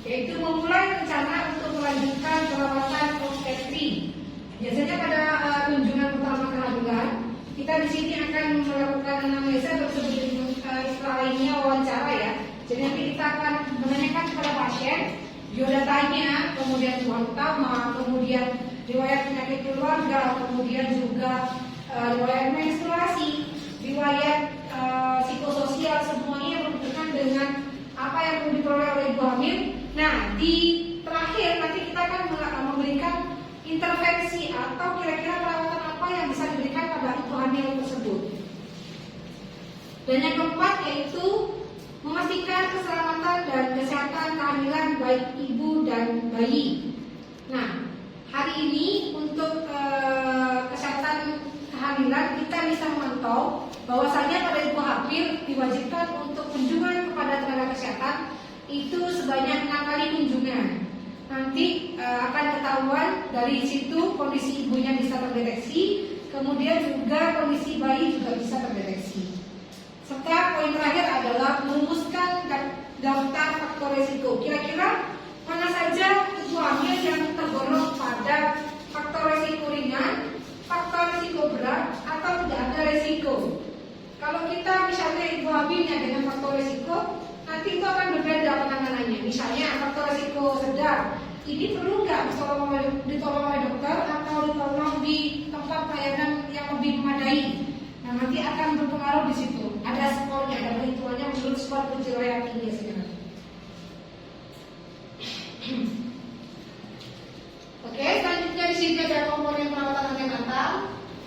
yaitu memulai rencana untuk melanjutkan perawatan obstetri. Biasanya pada kunjungan pertama kehamilan, kita di sini akan melakukan anamnesa tersebut, istilah lainnya wawancara ya. Jadi nanti kita akan menanyakan kepada pasien biodatanya, kemudian tulang utama, kemudian riwayat penyakit keluarga, kemudian juga riwayat menstruasi, riwayat psikososial, semuanya yang berhubungan dengan apa yang perlu diperoleh oleh ibu hamil. Nah, di terakhir nanti kita akan memberikan intervensi atau kira-kira perawatan apa yang bisa diberikan pada ibu hamil tersebut. Dan yang keempat yaitu memastikan keselamatan dan kesehatan kehamilan baik ibu dan bayi. Nah, hari ini untuk kesehatan kehamilan kita bisa memantau bahwasanya pada ibu hamil diwajibkan untuk kunjungan kepada tenaga kesehatan itu sebanyak 6 kali kunjungan. Nanti akan ketahuan dari situ kondisi ibunya bisa terdeteksi, kemudian juga kondisi bayi juga bisa terdeteksi. Serta poin terakhir adalah merumuskan daftar faktor risiko. Kira-kira mana saja ibu hamil yang tergolong pada faktor risiko ringan, faktor risiko berat, atau tidak ada risiko. Kalau kita misalnya ibu hamilnya dengan faktor risiko, nanti itu akan berbeda penanganannya. Misalnya faktor risiko sedang, ini perlu nggak ditolong oleh dokter atau ditolong di tempat pelayanan yang lebih memadai. Nah, nanti akan berpengaruh di situ. Ada skornya, ada perhitungannya menurut skor pencapaian ini sebenarnya. Oke, selanjutnya di sini ada komponen perawatan antenatal.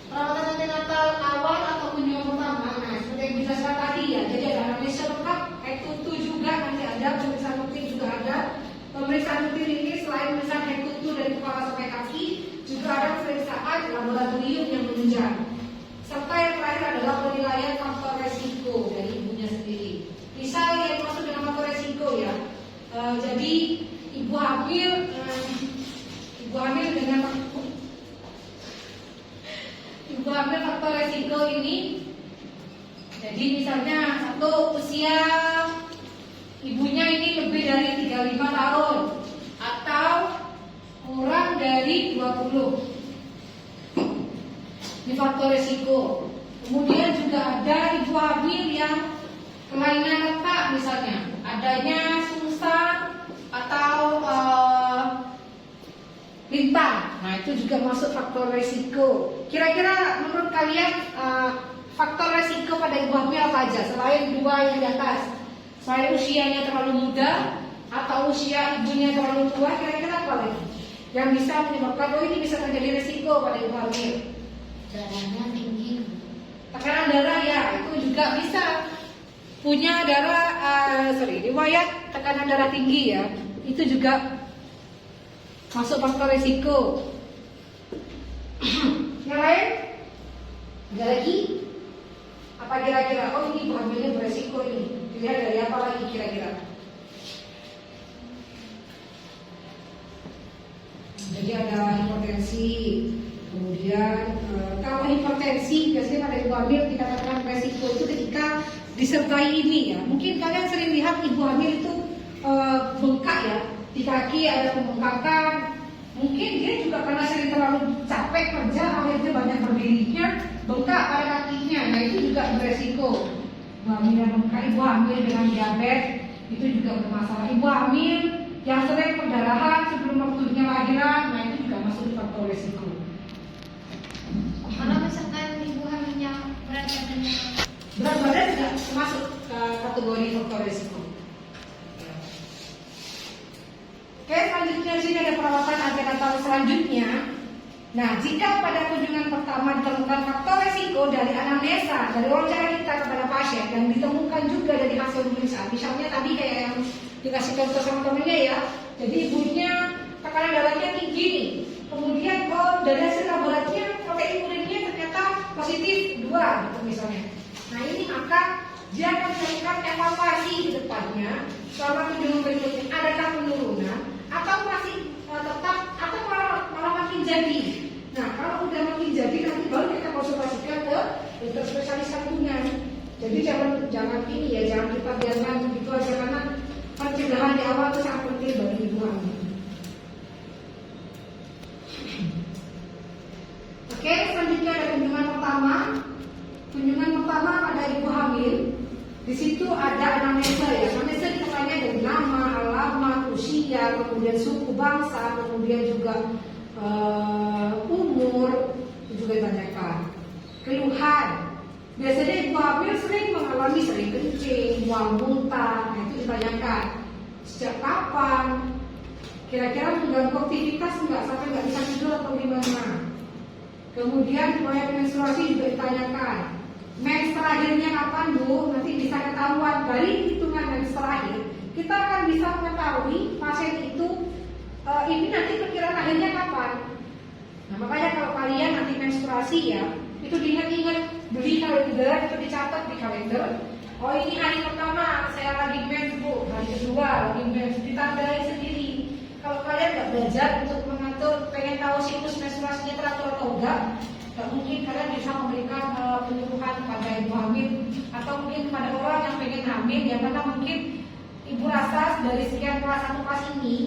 Perawatan antenatal awal atau kunjungan pertama. Nah, seperti yang dijelaskan tadi ya. Jadi ada anamnesa lengkap, head to toe juga nanti ada, pemeriksaan rutin juga ada. Pemeriksaan rutin ini selain pemeriksaan head to toe dari kepala sampai kaki, juga ada pemeriksaan laboratorium yang menunjang. Serta yang terakhir adalah penilaian faktor resiko dari ibunya sendiri. Misal yang masuk dengan faktor resiko ya. Jadi ibu hamil faktor resiko ini. Jadi misalnya satu, usia ibunya ini lebih dari 35 tahun atau kurang dari 20. Ini faktor resiko. Kemudian juga ada ibu hamil yang kelainan letak misalnya, adanya sungsang atau lintang. Nah, itu juga masuk faktor resiko. Kira-kira menurut kalian faktor resiko pada ibu hamil apa aja selain dua yang di atas? Selain usianya terlalu muda atau usia ibunya terlalu tua, kira-kira apa lagi yang bisa menyebabkan ini bisa terjadi resiko pada ibu hamil? Darahnya tinggi. Tekanan darah ya, itu juga bisa punya riwayat tekanan darah tinggi ya. Itu juga masuk faktor risiko. Yang lain? Ada lagi? Apa kira-kira? Oh, ini ibu hamilnya beresiko ini. Dilihat dari apa lagi kira-kira? Jadi ada hipertensi. Kemudian kalau hipertensi biasanya pada ibu hamil dikatakan resiko itu ketika disertai ini ya. Mungkin kalian sering lihat ibu hamil itu bengkak ya, di kaki ada pembengkakan. Mungkin dia juga karena sering terlalu capek kerja, akhirnya banyak berdirinya, bengkak pada kakinya. Nah, itu juga beresiko. Ibu hamil yang bengkak, ibu hamil dengan diabetes itu juga bermasalah. Ibu hamil yang sering perdarahan sebelum waktunya lahiran, nah itu juga masuk di faktor resiko. Kalau misalkan ibu hamilnya berat badan juga masuk kategori faktor risiko. Oke, selanjutnya di sini ada perawatan antenatal selanjutnya. Nah, jika pada kunjungan pertama ditemukan faktor risiko dari anamnesa, dari wawancara kita kepada pasien dan ditemukan juga dari hasil pemeriksaan, misalnya tadi kayak yang dikasih contoh sama temennya ya. Jadi ibunya tekanan darahnya tinggi nih. Kemudian dari hasil laboratorium protein urinnya ternyata positif 2 gitu misalnya. Nah, ini maka dia akan melakukan evaluasi di depannya selama kunjungan berikutnya, adakah penurunan atau masih tetap atau malah makin jadi. Nah, kalau udah makin jadi nanti baru kita konsultasikan ke dokter spesialis kandungan. Jadi jangan ini ya, jangan kita biarkan begitu aja karena pencegahan di awal itu sangat penting bagi situ ada anamnesa ya. Anamnesa ditanya dari nama, alamat, usia, kemudian suku bangsa, kemudian juga umur, itu juga ditanyakan. Keluhan. Biasanya ibu hamil sering mengalami sering kencing, mual muntah, nah itu ditanyakan. Sejak kapan? Kira-kira mengganggu aktivitas enggak sampai nggak bisa tidur atau gimana? Kemudian riwayat menstruasi juga ditanyakan. Mens terakhirnya kapan Bu? Nanti bisa ketahuan dari hitungan mens terakhir. Kita akan bisa mengetahui pasien itu ini nanti perkiraan akhirnya kapan. Nah makanya kalau kalian nanti menstruasi ya, itu diingat-ingat, beli kalender, itu dicatat di kalender. Oh ini hari pertama saya lagi mens Bu, hari kedua lagi mens, ditandai sendiri. Kalau kalian nggak belajar untuk mengatur, pengen tahu siklus menstruasinya teratur atau enggak, nggak mungkin kalian bisa memberikan penyuluhan kepada ibu hamil atau mungkin kepada orang yang pengen hamil ya, karena mungkin ibu rasa dari sekian kelas 1 kelas ini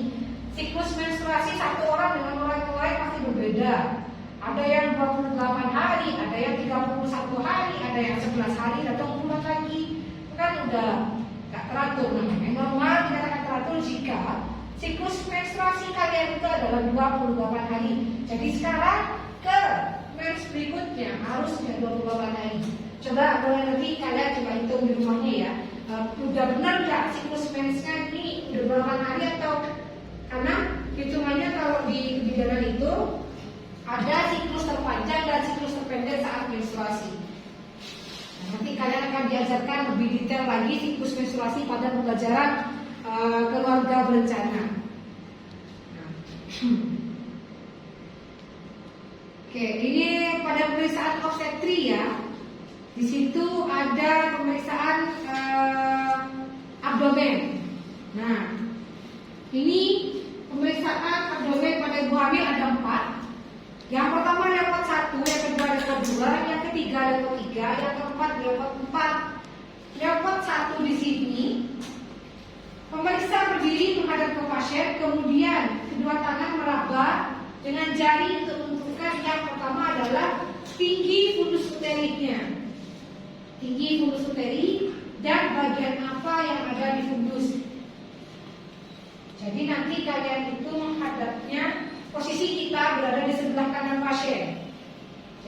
siklus menstruasi satu orang dengan orang yang lain pasti berbeda. Ada yang 28 hari, ada yang 31 hari, ada yang 11 hari atau 4 lagi. Itu kan udah nggak teratur namanya. Normal dikatakan teratur jika siklus menstruasi kalian itu adalah 28 hari. Jadi sekarang ke mens berikutnya harusnya 28 hari. Coba kalau nanti kalian coba hitung di rumahnya ya. Udah benar nggak siklus mensnya ini udah berapa hari atau karena hitungannya kalau di kebidanan itu ada siklus terpanjang dan siklus terpendek saat menstruasi. Nah, nanti kalian akan diajarkan lebih detail lagi siklus menstruasi pada pembelajaran keluarga berencana. Nah. Oke, ini pada pemeriksaan obstetri ya. Di situ ada pemeriksaan abdomen. Nah, ini pemeriksaan abdomen pada ibu hamil ada 4. Yang pertama dapat 1, yang kedua dapat 2, yang ketiga dapat 3, yang keempat dapat 4. Dapat 1 di sini. Pemeriksa berdiri menghadap ke pasien, kemudian kedua tangan meraba dengan jari untuk menentukan yang pertama adalah tinggi fundus uteriknya. Tinggi fundus uterik dan bagian apa yang ada di fundus. Jadi nanti kalian itu menghadapnya, posisi kita berada di sebelah kanan pasien.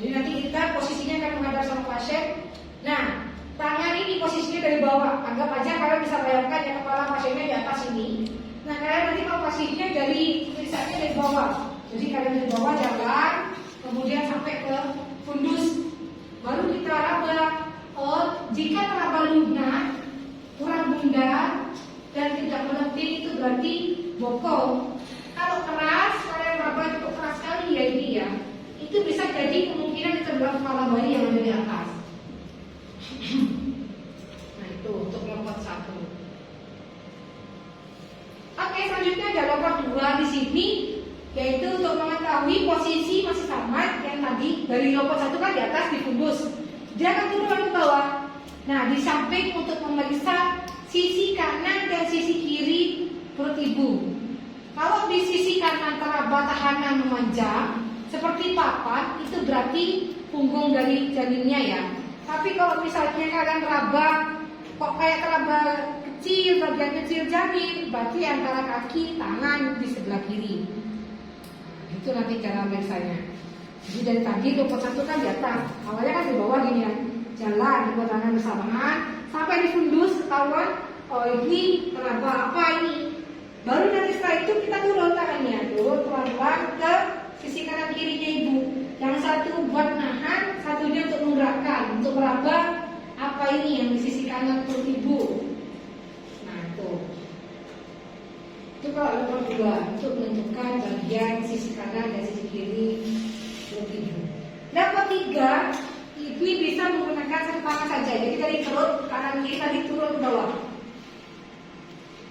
Jadi nanti kita posisinya akan menghadap sama pasien. Nah, tangan ini posisinya dari bawah. Anggap aja kalian bisa bayangkan ya kepala pasiennya di atas ini. Nah, kalian nanti mau posisinya dari tulisannya dari bawah. Jadi kalian dari bawah jalan, kemudian sampai ke fundus. Baru kita raba. Oh, jika teraba lunak, kurang bundar dan tidak melenting itu berarti bokong. Kalau keras, kalian raba cukup keras sekali ya ini ya. Itu bisa jadi kemungkinan di sebelah kepala bayi yang ada di atas. Nah itu untuk lompat 1. Oke, selanjutnya ada lompat 2 di sini, yaitu untuk mengetahui posisi masih sama yang tadi. Dari lompat 1 kan di atas di fundus, dia akan turun ke bawah. Nah di samping untuk memeriksa sisi kanan dan sisi kiri perut ibu. Kalau di sisi kanan teraba tahanan memanjang seperti papan, itu berarti punggung dari janinnya ya. Tapi kalau misalnya kalian raba kok kayak teraba kecil, bagian kecil janin, berarti antara kaki, tangan di sebelah kiri. Nah, itu nanti cara biasanya. Jadi dari tadi 21 kan di atas, awalnya kan di bawah gini ya, jalan dua tangan bersamaan sampai di fundus ketahuan, oh ini teraba apa ini. Baru nanti setelah itu kita turun tangannya, turun pelan-pelan ke sisi kanan kirinya ibu. Yang satu buat nahan, satunya untuk menggerakkan, untuk meraba apa ini yang di sisi kanan perut ibu. Nah itu kalau level 2 untuk menentukan bagian sisi kanan dan sisi kiri perut ibu. Level 3 ini bisa menggunakan satu tangan saja, jadi dari perut kanan kiri tadi turun ke bawah.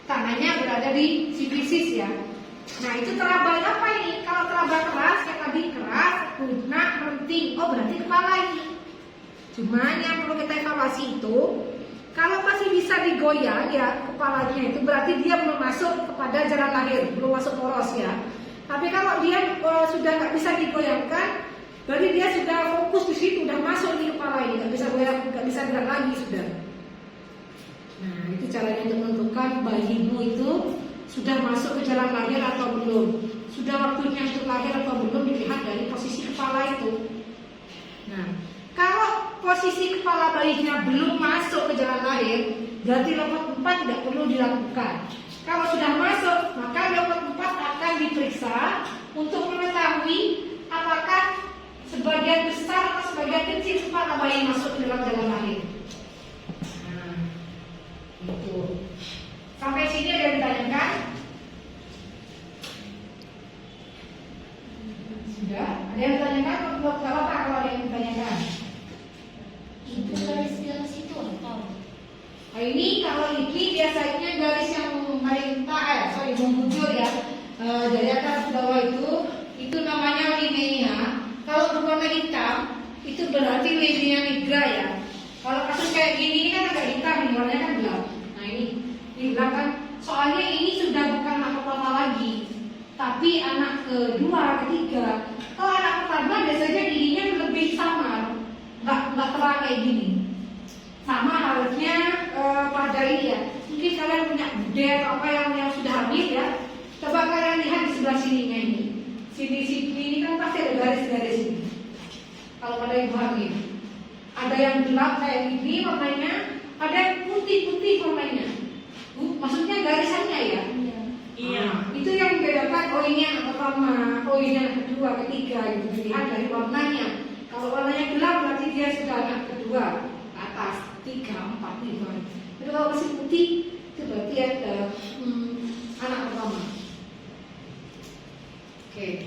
Tangannya berada di sifisis ya. Nah itu teraba apa ini? Kalau teraba keras, yang tadi keras, lunak, melenting, oh berarti kepala ini. Cuman yang perlu kita evaluasi itu, kalau masih bisa digoyang ya kepalanya itu berarti dia belum masuk kepada jalan lahir, belum masuk poros ya. Tapi kalau dia sudah nggak bisa digoyangkan, berarti dia sudah fokus di situ, sudah masuk di kepala ini, nggak bisa goyang, nggak bisa gerak lagi sudah. Nah, itu caranya untuk menentukan bayimu itu sudah masuk ke jalan lahir atau belum. Sudah waktunya untuk lahir atau belum dilihat dari posisi kepala itu. Nah, kalau posisi kepala bayinya belum masuk ke jalan lahir, berarti lompat 4 tidak perlu dilakukan. Kalau sudah masuk, maka lompat 4 akan diperiksa untuk mengetahui apakah sebagian besar atau sebagian kecil kepala bayi masuk ke dalam jalan lahir. Nah, itu. Sampai sini ada yang ditanyakan? Sudah? Ada yang ditanyakan? Kalau apa kalau ada yang ditanyakan? Itu garis-garis itu atau? Nah, ini kalau ini biasanya garis yang membujur ya, dari atas ke bawah itu namanya linea. Kalau berwarna hitam itu berarti linea nigra ya. Kalau kasus kayak gini ini kan agak hitam, ini warnanya kan gelap. Nah ini di belakang, soalnya ini sudah bukan anak pertama lagi, tapi anak kedua, ketiga. Kalau anak pertama biasanya giginya lebih samar, nggak terang kayak gini. Sama halnya pada ini ya. Mungkin kalian punya bude atau apa yang sudah habis ya. Coba kalian lihat di sebelah sininya ini. Sini ini kan pasti ada garis-garis ini. Kalau pada ibu hamil, ada yang gelap kayak gini warnanya, ada yang putih-putih warnanya. Maksudnya garisannya ya. Iya. Itu yang membedakan oh ini anak pertama, oh ini anak kedua, ketiga gitu. Dilihat dari warnanya. Kalau warnanya gelap berarti dia sudah anak kedua, atas 3, 4, 5. Tapi kalau masih putih itu berarti ada anak pertama. Oke.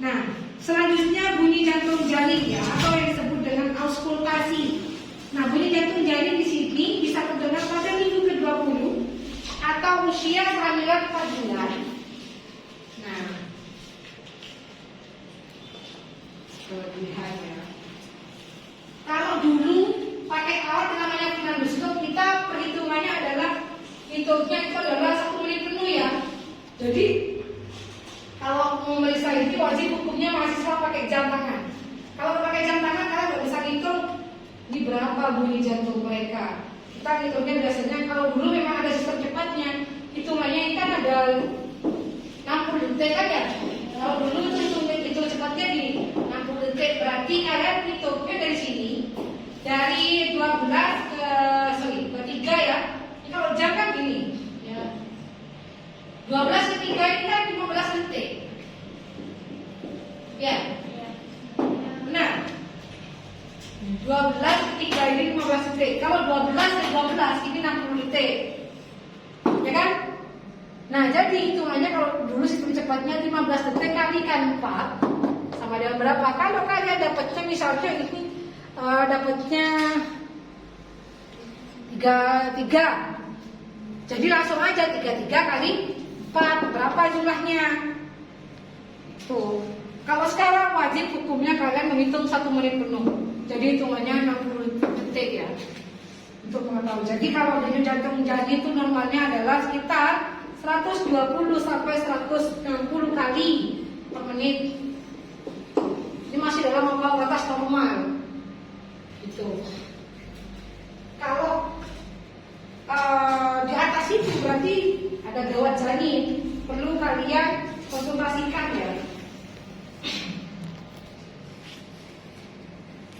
Nah, selanjutnya bunyi jantung janin ya, atau yang disebut dengan auskultasi. Nah, bunyi jantung janin di sini bisa terdengar pada minggu ke-20 atau usia kehamilan 4 bulan. Nah, lihat ya. Kalau dulu pakai alat yang namanya funendoskop, kita perhitungannya adalah hitungnya itu adalah 1 menit penuh ya. Jadi kalau memeriksa ini wajib hukumnya mahasiswa pakai jam tangan. Kalau pakai jam tangan kalian nggak bisa hitung di berapa bunyi jantung mereka. Kita hitungnya biasanya kalau dulu memang ada sistem cepatnya, hitungannya ini kan ada 60 detik kan ya. Kalau dulu hitung cepatnya di 60 detik, berarti kalian hitungnya dari sini dari 12 ke 3 ya. Ini kalau jam kan gini ya. 12 ke 3 ini kan 15 detik. Ya. Benar. 12 ke 3 ini 15 detik. Kalau 12 ke 12 ini 60 detik. Ya kan? Nah, jadi hitungannya kalau dulu sistem cepatnya 15 detik kalikan 4 sama dengan berapa? Kalau kalian dapatnya misalnya ini dapatnya 33. Jadi langsung aja 33 kali 4 berapa jumlahnya? Tuh. Kalau sekarang wajib hukumnya kalian menghitung 1 menit penuh. Jadi hitungannya 60 detik ya. Untuk mengetahui. Jadi kalau denyut jantung janin itu normalnya adalah sekitar 120 sampai 160 kali per menit. Ini masih dalam ambang batas normal. Gitu. Kalau di atas itu berarti ada gawat janin, perlu kalian konsultasikan ya.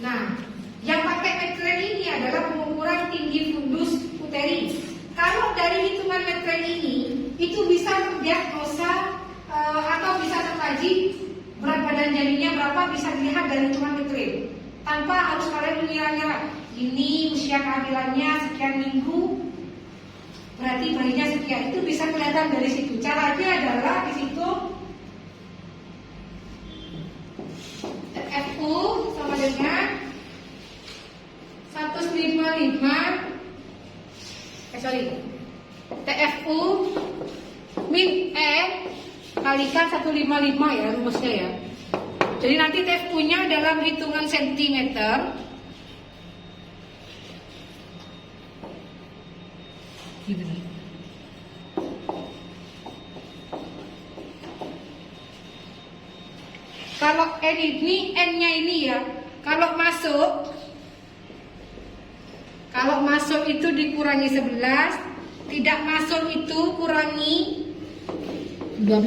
Nah, yang pakai metren ini adalah pengukuran tinggi fundus uteri. Kalau dari hitungan metren ini, itu bisa terdiagnosa atau bisa terkaji berat badan janinnya berapa, bisa dilihat dari hitungan metren. Tanpa harus kalian mengira-ngira. Ini usia kehamilannya sekian minggu, berarti bayinya sekian. Itu bisa kelihatan dari situ. Caranya adalah di situ FU sama dengan 155 TFU min E kalikan 155 ya rumusnya ya. Jadi nanti TFU-nya dalam hitungan sentimeter. Gitu. Kalau N ini, N-nya ini ya, kalau masuk Kalau masuk itu dikurangi 11, tidak masuk itu kurangi 12.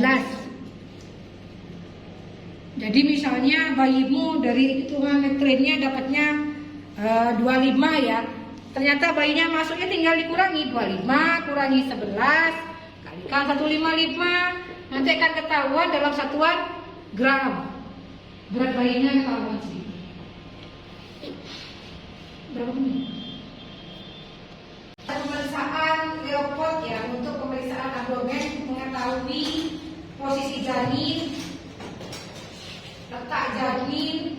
Jadi misalnya bayimu dari hitungan metrinnya dapatnya 25 ya. Ternyata bayinya masuknya tinggal dikurangi 25 kurangi 11 kalikan 155. Nanti akan ketahuan dalam satuan gram. Berat bayinya ketahuan sih. Berapa menit? Pemeriksaan Leopold ya, untuk pemeriksaan abdomen mengetahui posisi janin, letak janin,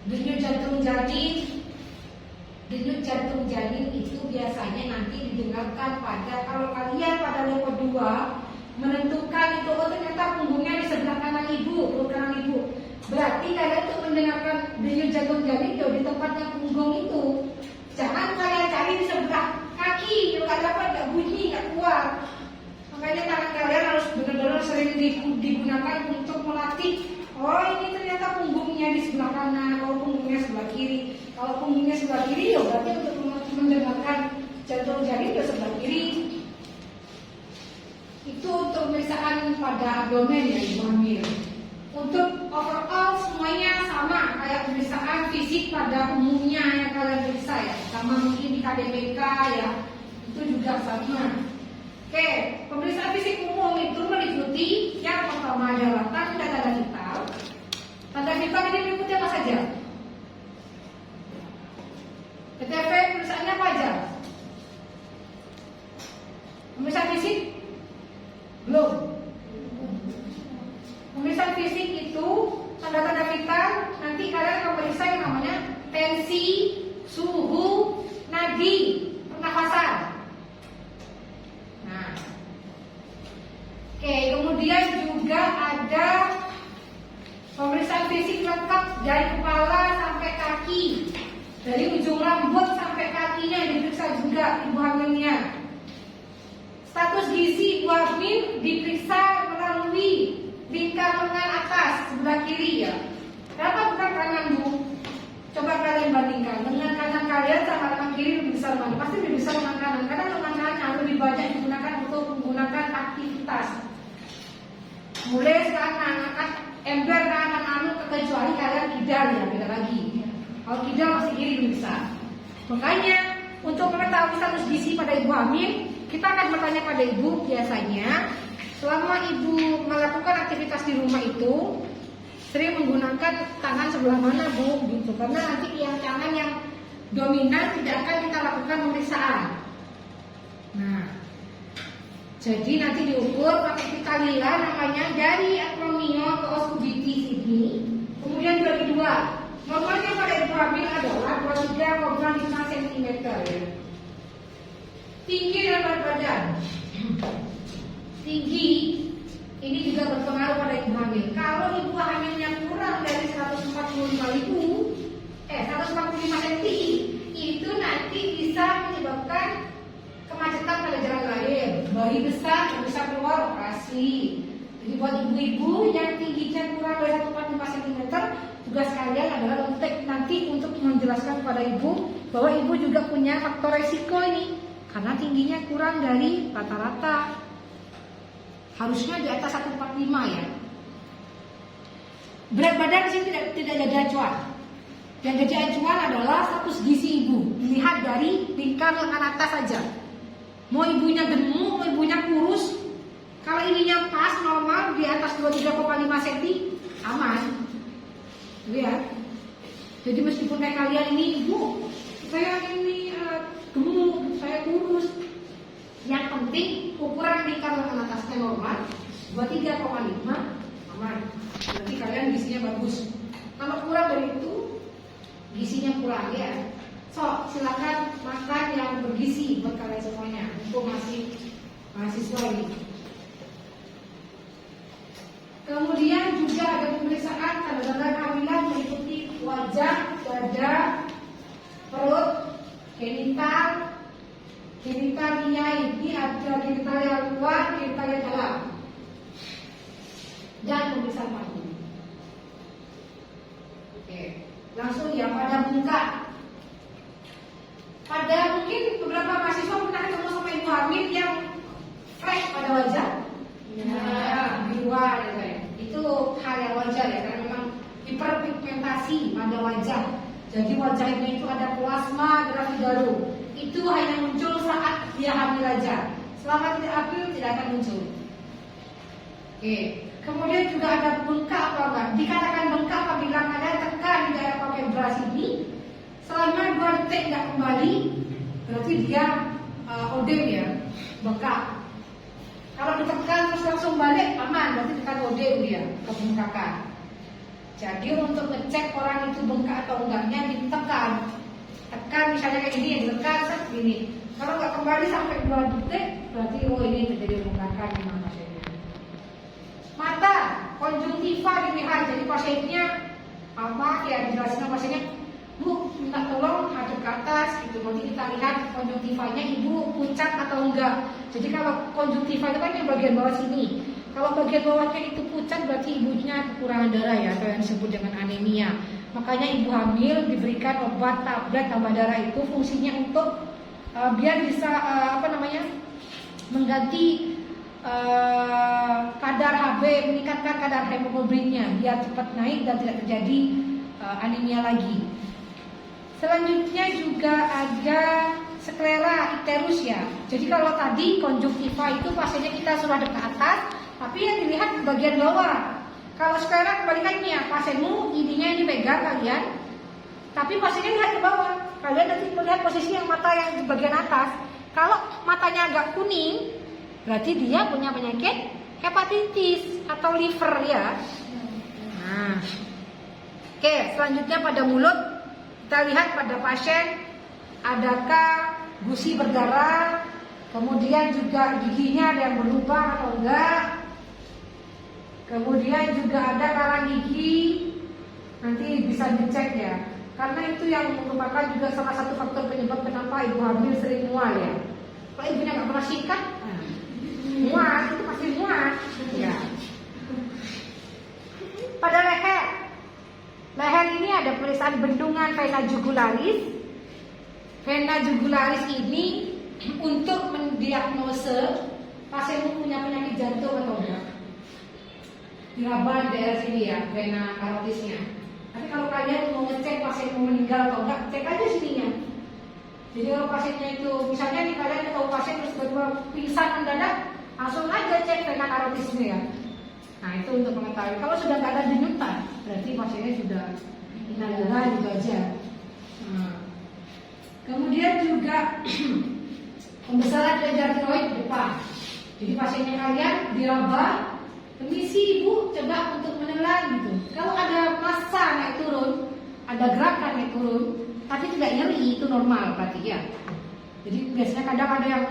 denyut jantung janin. Denyut jantung janin itu biasanya nanti didengarkan kalau kalian pada level 2 menentukan itu ternyata punggungnya di sebelah kanan ibu, perut kanan ibu. Berarti kalian tuh mendengarkan denyut jantung janin di tempatnya punggung itu. Jangan kalian cari di sebelah kaki, kalau nggak dapat nggak bunyi, nggak kuat. Makanya tangan kalian harus benar-benar sering digunakan untuk melatih. Oh ini ternyata punggungnya di sebelah kanan, kalau punggungnya sebelah kiri. Kalau punggungnya sebelah kiri, ya berarti untuk mendengarkan jantung janin di sebelah kiri. Itu untuk pemeriksaan pada abdomen ya ibu hamil. Untuk overall semuanya sama kayak pemeriksaan fisik pada umumnya yang kalian periksa ya, sama mungkin di KDPK ya, itu juga sama. Oke, pemeriksaan fisik umum itu meliputi yang pertama adalah tanda vital. Tanda vital ini meliputi apa saja? PTV pemeriksaannya apa aja? Pemeriksaan fisik? Belum. Pemeriksaan fisik itu tanda-tanda vital nanti kalian akan periksa yang namanya tensi, suhu, nadi, pernafasan. Nah, oke, kemudian juga ada pemeriksaan fisik lengkap dari kepala sampai kaki, dari ujung rambut sampai kakinya diperiksa juga ibu hamilnya. Status gizi ibu hamil diperiksa melalui lingkar lengan atas sebelah kiri ya. Kenapa bukan kanan bu? Coba kalian bandingkan lengan kanan kalian sama lengan kiri lebih besar mana? Pasti lebih besar lengan kanan karena lengan kanan lebih banyak digunakan untuk menggunakan aktivitas. Mulai sekarang angkat ember kanan anu kecuali kalian kidal ya, beda lagi. Kalau kidal masih kiri lebih besar. Makanya untuk mengetahui status gizi pada ibu hamil, kita akan bertanya pada ibu biasanya selama ibu melakukan aktivitas di rumah itu sering menggunakan tangan sebelah mana bu gitu, karena nanti yang tangan yang dominan tidak akan kita lakukan pemeriksaan. Nah, jadi nanti diukur pakai pitalila namanya dari acromio ke oscubitis ini, kemudian bagi dua. Normalnya pada ibu hamil adalah 23,5 cm ya. Tinggi dan berat badan. Tinggi ini juga berpengaruh pada ibu hamil. Kalau ibu hamilnya kurang dari 145 cm, itu nanti bisa menyebabkan kemacetan pada jalan lahir. Bayi besar bisa keluar operasi. Jadi buat ibu-ibu yang tingginya kurang dari 145 cm, tugas kalian adalah nanti untuk menjelaskan kepada ibu bahwa ibu juga punya faktor resiko ini karena tingginya kurang dari rata-rata. Harusnya di atas 145 ya. Berat badan sih tidak jadi acuan. Yang jadi acuan adalah status gizi ibu. Dilihat dari lingkar lengan atas saja. Mau ibunya gemuk, mau ibunya kurus, kalau ininya pas normal di atas 23,5 cm aman. Lihat. Jadi meskipun kayak kalian ini ibu, saya ini gemuk, saya kurus, yang penting ukuran lingkar lengan atasnya normal 23,5 aman. Berarti kalian gizinya bagus. Kalau kurang dari itu, gizinya kurang ya. So, silakan makan yang bergizi buat kalian semuanya. Untuk masih mahasiswa ini. Kemudian juga ada pemeriksaan tanda-tanda kehamilan meliputi wajah, dada, perut, genital, genitalia ini ada genitalia luar, genitalia dalam, dan pemeriksaan paru. Oke, langsung ya pada muka. Ada mungkin beberapa mahasiswa pernah ketemu sama ibu hamil yang fresh pada wajah. Ya, biruan ya. Itu hal yang wajar ya, karena memang hiperpigmentasi pada wajah. Jadi wajahnya itu ada plasma gravidarum. Itu hanya muncul saat dia hamil aja. Selama tidak hamil tidak akan muncul. Oke. Kemudian juga ada bengkak apa enggak? Dikatakan bengkak apabila ada tekan di daerah palpebra sini selama 2 detik tidak kembali, berarti dia odem ya, bengkak. Kalau ditekan terus langsung balik aman, berarti tekan odem dia, kebengkakan. Jadi untuk ngecek orang itu bengkak atau enggaknya ditekan. Tekan misalnya kayak gini, ditekan seperti ini. Kalau nggak kembali sampai 2 detik, berarti oh ini terjadi bengkakan memang pasiennya. Mata, konjungtiva dilihat. Jadi pasiennya apa ya, dijelasin pasiennya, Bu, minta tolong hadap ke atas gitu. Nanti kita lihat konjungtivanya ibu pucat atau enggak. Jadi kalau konjungtiva itu kan yang bagian bawah sini. Kalau bagian bawahnya itu pucat berarti ibunya kekurangan darah ya, atau yang disebut dengan anemia. Makanya ibu hamil diberikan obat tablet tambah darah itu fungsinya untuk biar bisa mengganti kadar HB, meningkatkan kadar hemoglobinnya biar cepat naik dan tidak terjadi anemia lagi. Selanjutnya juga ada sklera iterus ya. Jadi kalau tadi konjungtiva itu pasiennya kita suruh hadap ke atas, tapi yang dilihat di bagian bawah. Kalau sklera kebalikannya, pasienmu ininya ini pegang kalian, tapi pasiennya lihat ke bawah. Kalian nanti melihat posisi yang mata yang di bagian atas. Kalau matanya agak kuning, berarti dia punya penyakit hepatitis atau liver ya. Nah, oke, selanjutnya pada mulut. Kita lihat pada pasien adakah gusi berdarah, kemudian juga giginya ada yang berlubang atau enggak, kemudian juga ada karang gigi, nanti bisa dicek ya, karena itu yang merupakan juga salah satu faktor penyebab kenapa ibu hamil sering mual ya. Kalau ibunya nggak pernah sikat, mual itu pasti mual ya. Pada leher ini ada tulisan bendungan vena jugularis. Vena jugularis ini untuk mendiagnose pasien punya penyakit jantung atau enggak. Diraba di daerah sini ya, vena karotisnya. Tapi kalau kalian mau ngecek pasien mau meninggal atau enggak, cek aja sininya. Jadi kalau pasiennya itu, misalnya nih kalian ketemu pasien terus berdua pingsan mendadak, langsung aja cek vena karotisnya ya. Nah itu untuk mengetahui. Kalau sudah nggak ada denyutan, berarti pasiennya sudah inalilah gitu aja. Kemudian juga pembesaran kelenjar tiroid di depan. Jadi pasiennya kalian diraba, permisi ibu, coba untuk menelan gitu. Kalau ada massa naik turun, ada gerakan naik turun, tapi tidak nyeri, itu normal berarti ya. Jadi biasanya kadang ada yang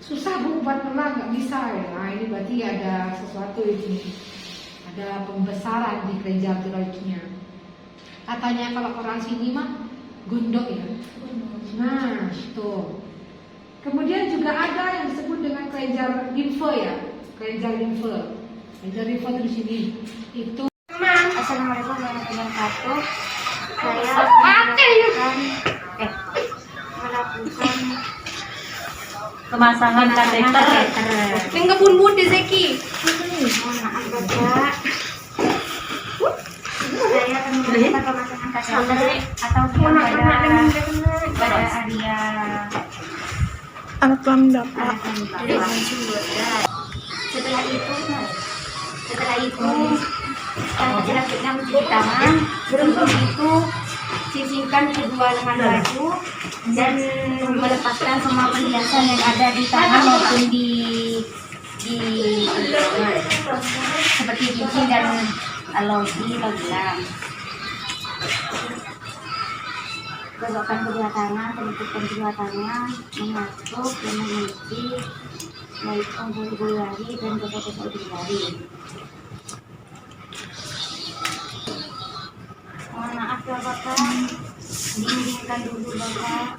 susah bu buat menelan, nggak bisa ya. Nah ini berarti ada sesuatu ini, ada pembesaran di kelenjar tiroidnya. Katanya kalau orang sini mah gondok ya. Nah, tuh. Kemudian juga ada yang disebut dengan kelenjar limfe ya, kelenjar limfe. Kelenjar limfe itu di sini. Itu. Assalamualaikum warahmatullahi wabarakatuh. Saya melakukan pemasangan kateter. Yang ngebun-bun di Zeki. Mohon maaf Bapak. Saya akan melakukan pemasangan kateter atau pada area alat kelamin bapak. Setelah itu selanjutnya mencuci tangan. Sebelum itu sisihkan kedua lengan baju dan melepaskan semua perhiasan yang ada di tangan maupun di seperti cincin dan aloji atau gelang. Gosokkan kedua tangan, terliputkan kedua tangan, mengatuk dan mengunci, baik menggulung jari dan gosok-gosok ujung jari. Mohon maaf ya Bapak, didinginkan dulu Bapak.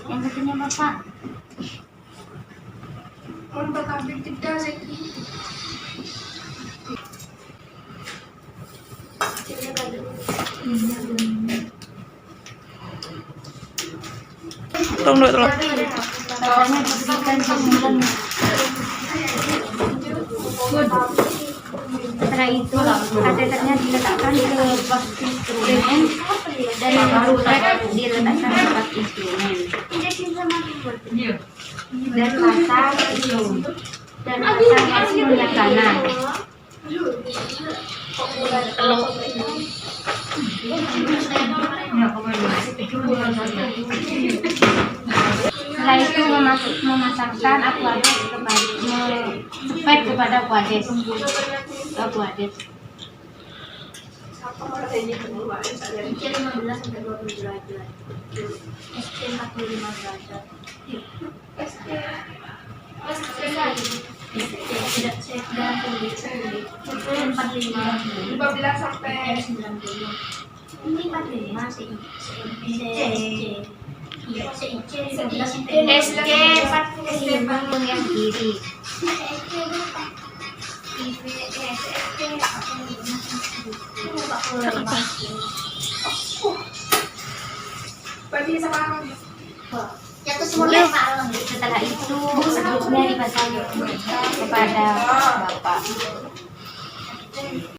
Yang ketiga Bapak. Untuk ambil jeda Zeki. Tunggu dulu. Katanya diberikan sebulan. Setelah itu kateternya diletakkan ke bak instrumen dan rulet diletakkan ke bak instrumen dan pasang itu dan pasang hasil yang kanan. Setelah itu memasangkan aquades spek kepada aquades. IC 15 sampai 20 derajat. SC 45 derajat. Tidak sedang sulit. 45 15 sampai 90. Ini 45 SC 45 yang kiri. berarti sama Setelah itu selanjutnya dipasang kepada bapak.